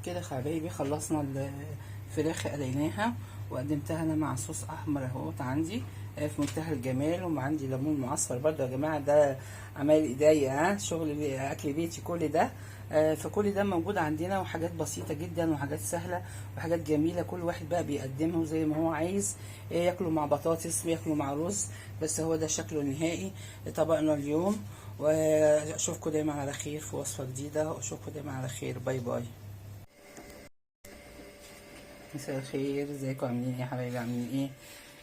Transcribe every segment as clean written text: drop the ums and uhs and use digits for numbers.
كده حبايبي خلصنا الفراخ قليناها وقدمتها انا مع صوص احمر اهوت عندي في منتهى الجمال، وعندي ليمون معصفر برضه يا جماعه، ده عمال ايديا شغل اكل بيتي كل ده. فكل ده موجود عندنا، وحاجات بسيطه جدا وحاجات سهله وحاجات جميله، كل واحد بقى بيقدمه زي ما هو عايز، ياكله مع بطاطس وياكله مع رز، بس هو ده شكله النهائي طبقنا اليوم. واشوفكم دايما على خير في وصفه جديده، واشوفكم دايما على خير. باي باي. مساء الخير، ازيكم عاملين ايه يا حبايبي؟ عاملين ايه؟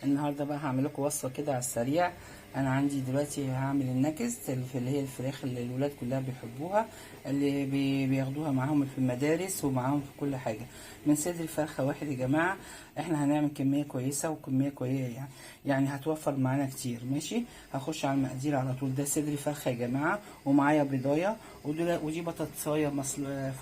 النهارده بقى هعمل لكم وصفه كده على السريع. انا عندي دلوقتي هعمل النكس اللي هي الفراخ اللي الولاد كلها بيحبوها، اللي بياخدوها معاهم في المدارس ومعاهم في كل حاجه. من صدر فرخه واحد يا جماعه، احنا هنعمل كميه كويسه وكميه كويسه، يعني هتوفر معانا كتير. ماشي، هخش على المقادير على طول. ده صدر فرخه يا جماعه، ومعايا بيضايه، ودي بطاطسايه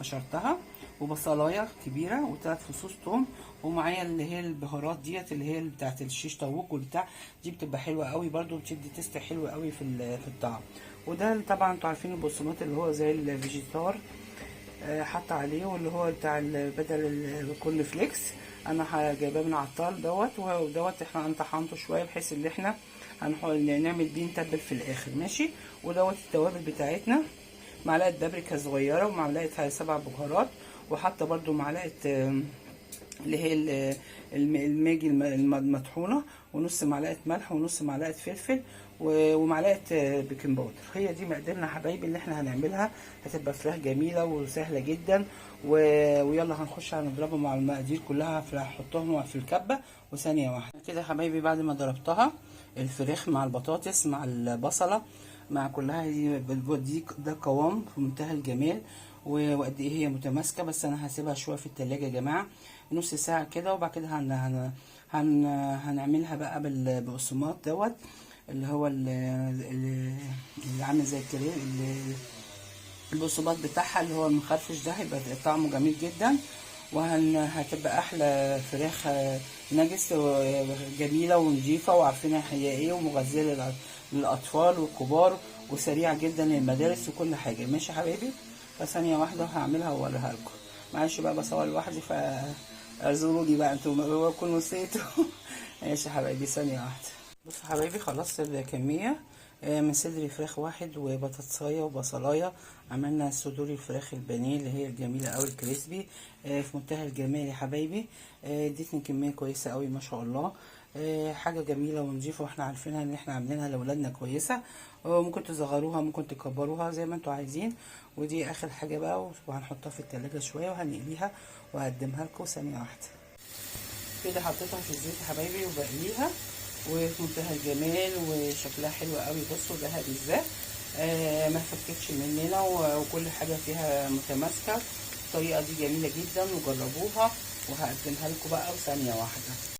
فشرتها، وبصلايه كبيره، وثلاث فصوص توم، ومعايا اللي هي البهارات ديت اللي هي بتاعت الشيش طاووق والبتاع دي، بتبقى حلوه قوي برده، بتدي تيست حلو قوي في الطعم. وده طبعا انتوا عارفين البقسماط اللي هو زي الفيجيتار، حط عليه، واللي هو بتاع بدل الكورن فليكس، انا جايباه من عطار ودوت احنا طحنته شويه بحيث ان احنا نعمل بيه نتبل في الاخر. ماشي، ودوت التوابل بتاعتنا، معلقه بابريكا صغيره، ومعلقه 7 بهارات، وحاطه برده معلقه اللي هي الماجي المطحونه، ونص معلقه ملح، ونص معلقه فلفل، ومعلقه بيكنج باودر. هي دي مقاديرنا حبايبي اللي احنا هنعملها. هتبقى فراخ جميله وسهله جدا، ويلا هنخش هنضربهم مع المقادير كلها، هحطهم في الكبه وثانيه واحده كده حبايبي. بعد ما ضربتها الفراخ مع البطاطس مع البصله مع كلها، دي ده قوام في منتهى الجمال، وقد ايه هي متماسكه. بس انا هسيبها شويه في التلاجة يا جماعه، نص ساعه كده، وبعد كده هنعملها بقى بالبقسماط دوت، اللي هو اللي عامل زي الكريم، البقسماط بتاعها اللي هو المخرفش ده، هيبقى طعمه جميل جدا، هتبقى احلى فراخ نجس جميله ونضيفه، وعارفينها هي ايه، ومغذيه للاطفال والكبار، وسريعه جدا للمدارس وكل حاجه. ماشي يا حبايبي، فثانيه واحده هعملها واوريها لكم. معلش بقى بصور لوحدي، فاعذروني بقى انتوا كنتوا نسيتوا. ماشي يا حبايبي، ثانيه واحده. بصوا يا حبايبي، خلصت الكميه من صدر فراخ واحد وبطاطسايه وبصلايه. عملنا صدور الفراخ البانيه اللي هي الجميله قوي الكريسبي، في منتهى الجمال يا حبايبي. ادتني كميه كويسه قوي ما شاء الله، حاجه جميله ونضيفه، واحنا عارفينها ان احنا عاملينها لاولادنا كويسه، ممكن تصغروها ممكن تكبروها زي ما انتوا عايزين. ودي اخر حاجه بقى، وهنحطها في التلاجة شويه وهنقليها وهقدمها لكم ثانيه واحده. كده حطيتها في الزيت يا حبايبي وبقليها، وفي منتهى الجمال وشكلها حلو قوي. بصوا ذهبي ازاي، ما فكتش مننا، وكل حاجه فيها متماسكه. الطريقه دي جميله جدا، وجربوها، وهقدمها لكم بقى ثانيه واحده.